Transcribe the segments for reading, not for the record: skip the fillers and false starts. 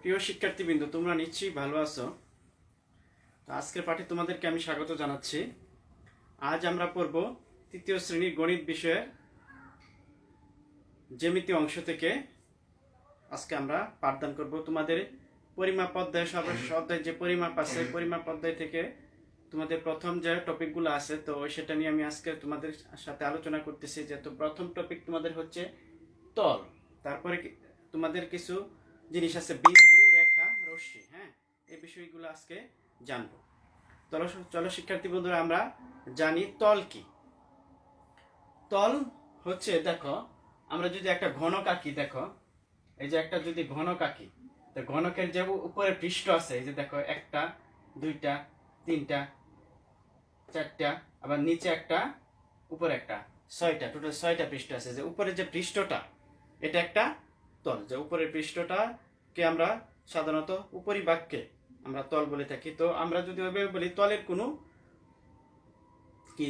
প্রিয় শিক্ষার্থীবৃন্দ, তোমরা নিশ্চয়ই ভালো আছো। তো আজকের পাঠে তোমাদেরকে আমি স্বাগত জানাচ্ছি। আজ আমরা পড়ব তৃতীয় শ্রেণীর গণিত বিষয়ের জ্যামিতি অংশ থেকে। আজকে আমরা পাঠদান করব তোমাদের পরিমাপ অধ্যায়, সর্বশেষ অধ্যায় যে পরিমাপ আছে, পরিমাপ অধ্যায় থেকে তোমাদের প্রথম যে টপিকগুলো আছে, তো সেটা নিয়ে আমি আজকে তোমাদের সাথে আলোচনা করতেছি। যে তো প্রথম টপিক তোমাদের হচ্ছে তল, তারপরে তোমাদের কিছু জিনিস আছে বিন্দু, রেখা, রশ্মি। হ্যাঁ, এই বিষয়গুলো আজকে জানবো। চলো চলো শিক্ষার্থী বন্ধুরা, আমরা জানি তল কি। তল হচ্ছে, দেখো আমরা যদি একটা ঘনক আঁকি, দেখো এই যে একটা যদি ঘনক আঁকি, তো ঘনকের যে উপরে পৃষ্ঠ আছে, এই যে দেখো একটা, দুইটা, তিনটা, চারটা, আবার নিচে একটা, উপরে একটা, ছয়টা, টোটাল 6টা পৃষ্ঠ আছে। যে উপরে যে পৃষ্ঠটা, এটা একটা তল। যে উপরের পৃষ্ঠটাকে আমরা সাধারণত উপরিভাগকে আমরা তল বলে থাকি। তো আমরা যদি ওইভাবে বলি, তলের কোনো কি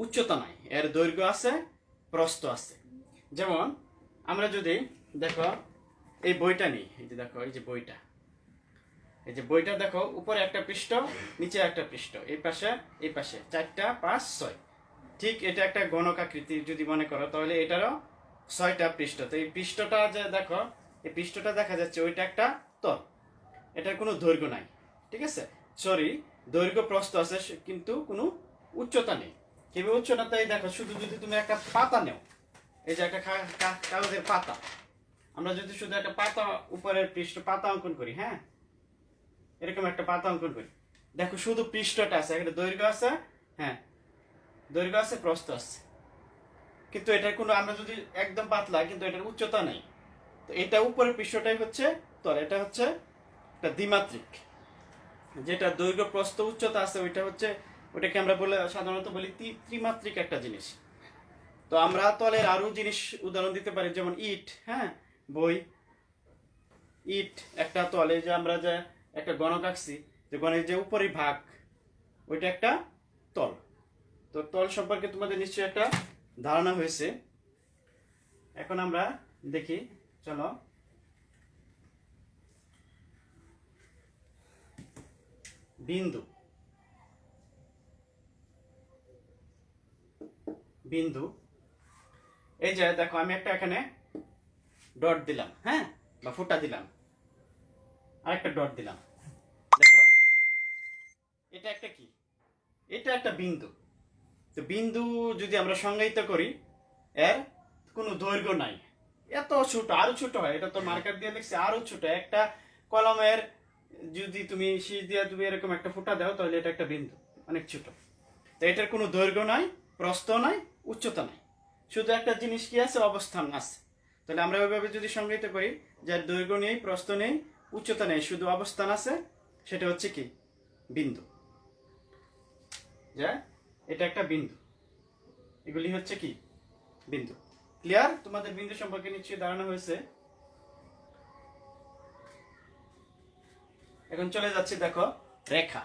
উচ্চতা নাই, এর দৈর্ঘ্য আছে, প্রস্থ আছে। যেমন আমরা যদি দেখো এই বইটা নিই, এই যে দেখো এই যে বইটা, এই যে বইটা দেখো, উপরে একটা পৃষ্ঠ, নিচে একটা পৃষ্ঠ, এই পাশে এই পাশে 4টা 5 6। ঠিক এটা একটা ঘনক আকৃতি যদি মনে করো, তাহলে এটারও 6টা পৃষ্ঠ। তো এই পৃষ্ঠটা যে দেখো, এই পৃষ্ঠটা দেখা যাচ্ছে, ওইটা একটা তল। এটার কোনো দৈর্ঘ্য নাই, ঠিক আছে, সরি, দৈর্ঘ্য প্রস্থ আছে কিন্তু কোনো উচ্চতা নেই। কিভাবে উচ্চতা? তাই দেখো, শুধু যদি তুমি একটা পাতা নেও, এই যে একটা কাগজের পাতা, আমরা যদি শুধু একটা পাতা, উপরের পৃষ্ঠ পাতা অঙ্কন করি, হ্যাঁ এরকম একটা পাতা অঙ্কন করি, দেখো শুধু পৃষ্ঠটা আছে, একটা দৈর্ঘ্য আছে, হ্যাঁ দৈর্ঘ্য আছে, প্রস্থ আছে, কিন্তু এটার কোনো, আমরা যদি একদম পাতলা, কিন্তু এটার উচ্চতা নেই। তো এটা উপরের পৃষ্ঠটাই হচ্ছে তল। এটা হচ্ছে একটা দ্বিমাত্রিক, যেটা দৈর্ঘ্য প্রস্থ উচ্চতা আছে, ওইটা হচ্ছে, ওটাকে আমরা বলে সাধারণত বলি ত্রিমাত্রিক একটা জিনিস। তো আমরা তলের আরো জিনিস উদাহরণ দিতে পারি, যেমন ইট। হ্যাঁ, বই, ইট একটা তলে, যে আমরা যে একটা গণক আঁকছি, যে গণের যে উপরি ভাগ, ওইটা একটা তল। তো তল সম্পর্কে তোমাদের নিশ্চয়ই একটা ধারণা হয়েছে। এখন আমরা দেখি, চলো বিন্দু। বিন্দু, এই যে দেখো, আমি একটা এখানে ডট দিলাম, হ্যাঁ, বা ফুটা দিলাম, আরেকটা ডট দিলাম, দেখো এটা একটা কি, এটা একটা বিন্দু। তো বিন্দু যদি আমরা সংজ্ঞায়িত করি, এর কোনো দৈর্ঘ্য নাই, এত ছোট, আরো ছোট হয়। এটা তো মার্কার দিয়ে লিখছে, আরো ছোট। একটা কলমের যদি তুমি শীষ দিয়ে তুমি এরকম একটা ফুটা দাও, তাহলে এটা একটা বিন্দু, অনেক ছোট। তো এটার কোনো দৈর্ঘ্য নাই, প্রস্থ নাই, উচ্চতা নাই, শুধু একটা জিনিস কি আছে, অবস্থান আছে। তাহলে আমরা ওইভাবে যদি সংজ্ঞায়িত করি, যার দৈর্ঘ্য নেই, প্রস্থ নেই, উচ্চতা নেই, শুধু অবস্থান আছে, সেটা হচ্ছে কি বিন্দু। যা এটা একটা বিন্দু, এগুলি হচ্ছে কি বিন্দু। ক্লিয়ার? তোমাদের বিন্দু সম্পর্কে নিশ্চয়ই ধারণা হয়েছে। এখন চলে যাচ্ছে, দেখো রেখা।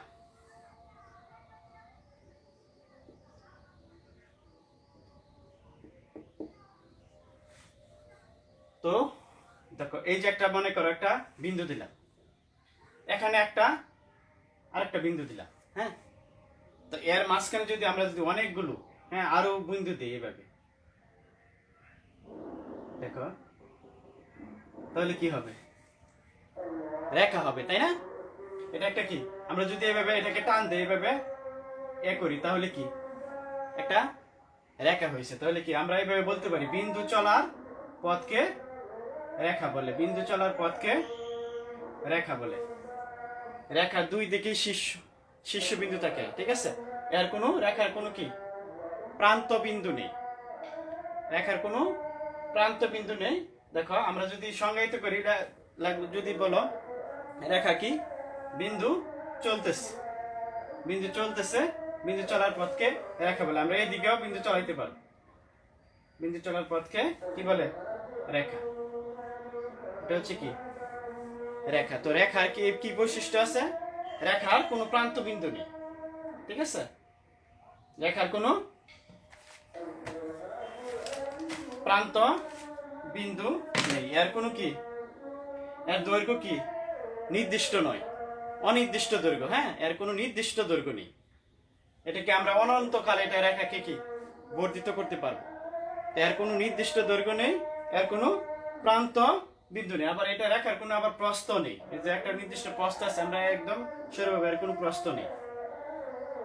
তো দেখো, এই যে একটা, মনে করো একটা বিন্দু দিলাম, এখানে একটা আরেকটা বিন্দু দিলাম, হ্যাঁ। তো এর মাঝখানে যদি আমরা যদি অনেকগুলো, হ্যাঁ, আরো বিন্দু দিই এভাবে, দেখো তাহলে কি হবে? রেখা হবে, তাই না? এটা একটা কি, আমরা যদি এভাবে এটাকে টান দেই, এভাবে এ করি, তাহলে কি একটা রেখা হয়েছে। তাহলে কি আমরা এভাবে বলতে পারি, বিন্দু চলার পথকে রেখা বলে। বিন্দু চলার পথকে রেখা বলে। রেখার দুই দিকেই শীর্ষবিন্দু থাকে, ঠিক আছে। এর কোনো, রেখার কোনো কি প্রান্ত বিন্দু নেই, রেখার কোনো প্রান্ত বিন্দু নেই। দেখো আমরা যদি সংজ্ঞায়িত করি, যদি বলো রেখা কি, বিন্দু চলতেছে, বিন্দু চলতেছে, বিন্দু চলার পথকে রেখা বলে। আমরা এই দিকেও বিন্দু চলাইতে পারি, বিন্দু চলার পথকে কি বলে? রেখা। এটা হচ্ছে কি রেখা। তো রেখার কি কি বৈশিষ্ট্য আছে? রেখার কোনো প্রান্ত বিন্দু নেই, ঠিক আছে, রেখার কোনো প্রান্ত বিন্দু নেই। এর কোনো কি, এর দৈর্ঘ্য কি নির্দিষ্ট নয়, অনির্দিষ্ট দৈর্ঘ্য। হ্যাঁ, এর কোনো নির্দিষ্ট দৈর্ঘ্য নেই। এটাকে আমরা অনন্তকাল এটা রেখাকে কি বর্ধিত করতে পারবো। এর কোনো নির্দিষ্ট দৈর্ঘ্য নেই, এর কোনো প্রান্ত বিন্দু নেই, আবার এটা রেখার কোনো আবার প্রস্থ নেই। এই যে একটা নির্দিষ্ট প্রস্থ আছে, আমরা একদম সরুভাবে এর কোনো প্রস্থ নেই।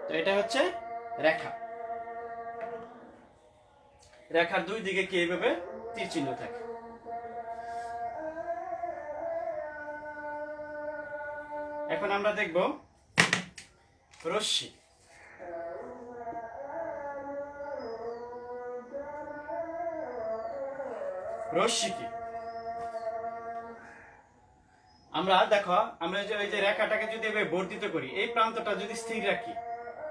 তো এটা হচ্ছে রেখা। রেখার দুই দিকে কি এইভাবে তীর চিহ্ন থাকে। এখন আমরা দেখব রশ্মি। রশ্মি কি? আমরা দেখো, আমরা ওই যে রেখাটাকে যদি এভাবে বর্ধিত করি, এই প্রান্তটা যদি স্থির রাখি,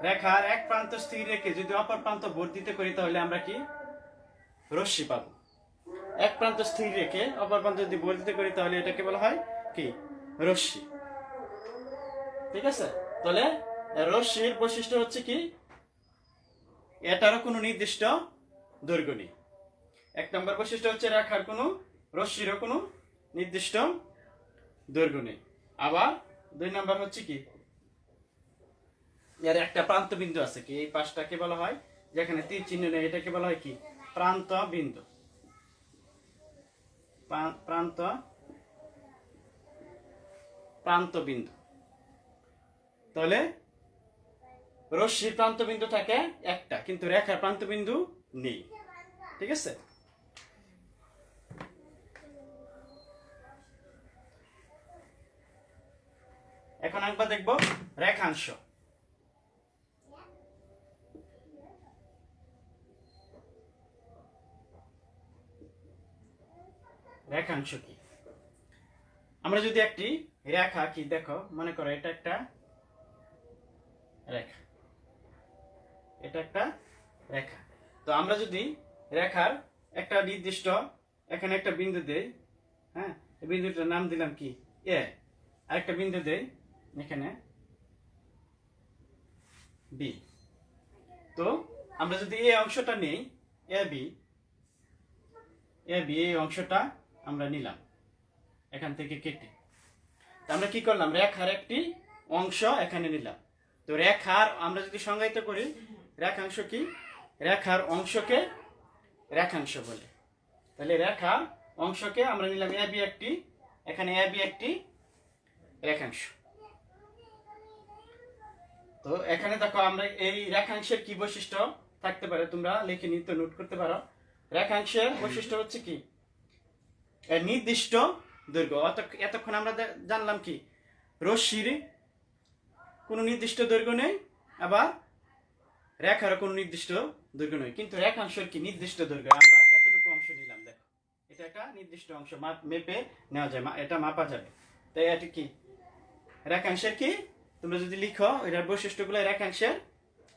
রেখার এক প্রান্ত স্থির রেখে যদি অপর প্রান্ত বর্ধিত করি, তাহলে আমরা কি রশ্মি পাবো। এক প্রান্ত স্থির রেখে অপর প্রান্ত যদি বর্ধিত করি, তাহলে এটাকে বলা হয় কি রশ্মি। ঠিক আছে? তাহলে রশ্মির বৈশিষ্ট্য হচ্ছে কি, এটারও কোনো নির্দিষ্ট দৈর্ঘ্য নেই। এক নম্বর বৈশিষ্ট্য হচ্ছে রেখার কোনো, রশ্মিরও কোনো নির্দিষ্ট দৈর্ঘ্য নেই। আবার দুই নম্বর হচ্ছে কি, এর একটা প্রান্ত বিন্দু আছে কি, এই পাশটাকে বলা হয়, যেখানে তীর চিহ্ন নেই, এটাকে বলা হয় কি প্রান্ত বিন্দু। প্রান্ত বিন্দু। তাহলে রশ্মির প্রান্ত বিন্দু থাকে একটা, কিন্তু রেখার প্রান্ত বিন্দু নেই। ঠিক আছে? এখন একবার দেখব রেখাংশ। রেখাংশ কি? আমরা যদি একটি রেখা কি, দেখো মনে করো এটা একটা রেখা, এটা একটা রেখা। তো আমরা যদি রেখার একটা নির্দিষ্ট এখানে একটা বিন্দু দেই, হ্যাঁ, এই বিন্দুটার নাম দিলাম কি এ, আরেকটা বিন্দু দেই এখানে বি। তো আমরা যদি এই অংশটা নেই এ বি, এই অংশটা আমরা নিলাম এখান থেকে কেটে, আমরা কি করলাম, রেখার একটি অংশ এখানে নিলাম। তো রেখার আমরা যদি সংজ্ঞায়িত করি, রেখাংশ কি, রেখার অংশকে রেখাংশ বলে। তাহলে রেখার অংশকে আমরা নিলাম এ বি একটি, এখানে এ বি একটি রেখাংশ। তো এখানে দেখো আমরা এই রেখাংশের কি বৈশিষ্ট্য থাকতে পারে, তোমরা লিখে নিতে নোট করতে পারো। রেখাংশের বৈশিষ্ট্য হচ্ছে কি, এর নির্দিষ্ট দৈর্ঘ্য। এতক্ষণ আমরা জানলাম কি রশ্মির কোনো নির্দিষ্ট দৈর্ঘ্য নেই, আবার রেখারও কোনো নির্দিষ্ট দৈর্ঘ্য নেই, কিন্তু রেখাংশের কি নির্দিষ্ট দৈর্ঘ্য। আমরা এতটুকু অংশ নিলাম, দেখো এটা একটা নির্দিষ্ট অংশ, মেপে নেওয়া যায়, এটা মাপা যাবে। তাই এটা কি রেখাংশের কি, তোমরা যদি লিখো এটার বৈশিষ্ট্যগুলো, রেখাংশের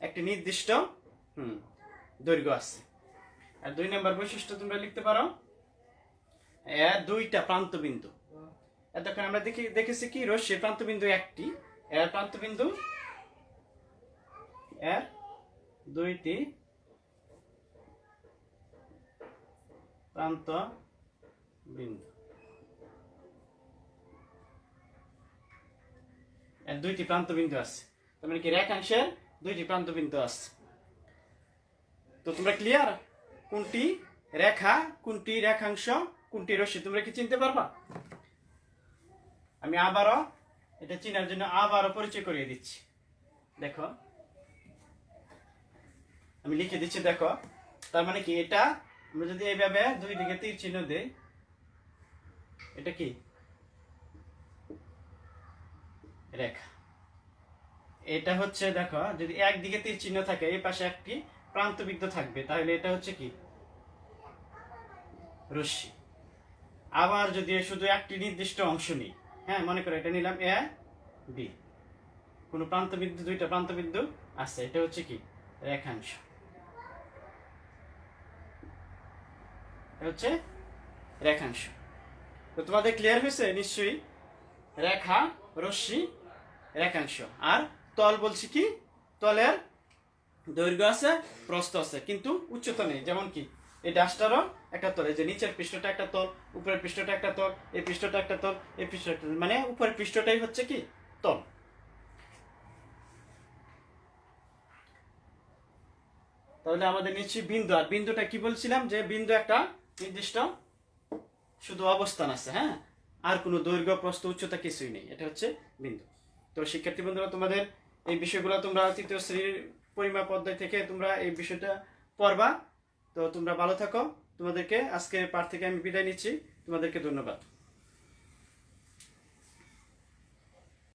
একটি নির্দিষ্ট দৈর্ঘ্য আছে। আর দুই নম্বর বৈশিষ্ট্য তোমরা লিখতে পারো এর দুইটা প্রান্ত বিন্দু। এতক্ষণ আমরা দেখেছি কি রশ্মির প্রান্ত বিন্দু একটি, এর প্রান্ত বিন্দু এর দুইটি প্রান্ত বিন্দু, এর দুইটি প্রান্ত বিন্দু আছে। তার মানে কি রেখাংশের দুইটি প্রান্ত বিন্দু আছে। তো তোমরা ক্লিয়ার, কোনটি রেখা, কোনটি রেখাংশ, কোনটি রশ্মি, তোমরা কি চিনতে পারবা? আমি আবারও এটা চিনার জন্য আবারও পরিচয় করিয়ে দিচ্ছি। দেখো আমি লিখে দিচ্ছি, দেখো তার মানে কি, এটা আমরা যদি এইভাবে দুই দিকে তীর চিহ্ন দেই, এটা কি রেখা। এটা হচ্ছে দেখো, যদি একদিকে তীর চিহ্ন থাকে, এই পাশে একটি প্রান্ত বিন্দু থাকবে, তাহলে এটা হচ্ছে কি রশ্মি। আবার যদি শুধু একটি নির্দিষ্ট অংশ নিই, হ্যাঁ মনে করো এটা নিলাম এ বি, কোন প্রান্ত বিন্দু, দুইটা প্রান্ত বিন্দু আছে, এটা হচ্ছে কি রেখাংশ। হচ্ছে রেখাংশ। তো তোমাদের ক্লিয়ার হয়েছে নিশ্চয়ই, রেখা, রশ্মি, রেখাংশ। আর তল বলছি কি, তলের দৈর্ঘ্য আছে, প্রস্থ আছে, কিন্তু উচ্চতা নেই। যেমন কি এই ডাস্টারও একটা তল, এই যে নিচের পৃষ্ঠটা একটা তল, উপরের পৃষ্ঠটা একটা তল, এই পৃষ্ঠটা একটা তল, এই পৃষ্ঠটা একটা তল, মানে উপরের পৃষ্ঠটাই হচ্ছে কি তল। তাহলে আমাদের নিশ্চয়ই বিন্দু, আর বিন্দুটা কি বলছিলাম যে বিন্দু একটা নির্দিষ্ট শুধু অবস্থান আছে, হ্যাঁ, আর কোনো দৈর্ঘ্য প্রস্থ উচ্চতা কিছুই নেই, এটা হচ্ছে বিন্দু। তো শিক্ষার্থী বন্ধুরা, তোমাদের এই বিষয়গুলো তোমরা তৃতীয় শ্রেণীর পরিমাপ অধ্যায় থেকে তোমরা এই বিষয়টা পড়বা। তো তোমরা ভালো থাকো, তোমাদেরকে আজকের পাঠ থেকে আমি বিদায় নিচ্ছি, তোমাদেরকে ধন্যবাদ।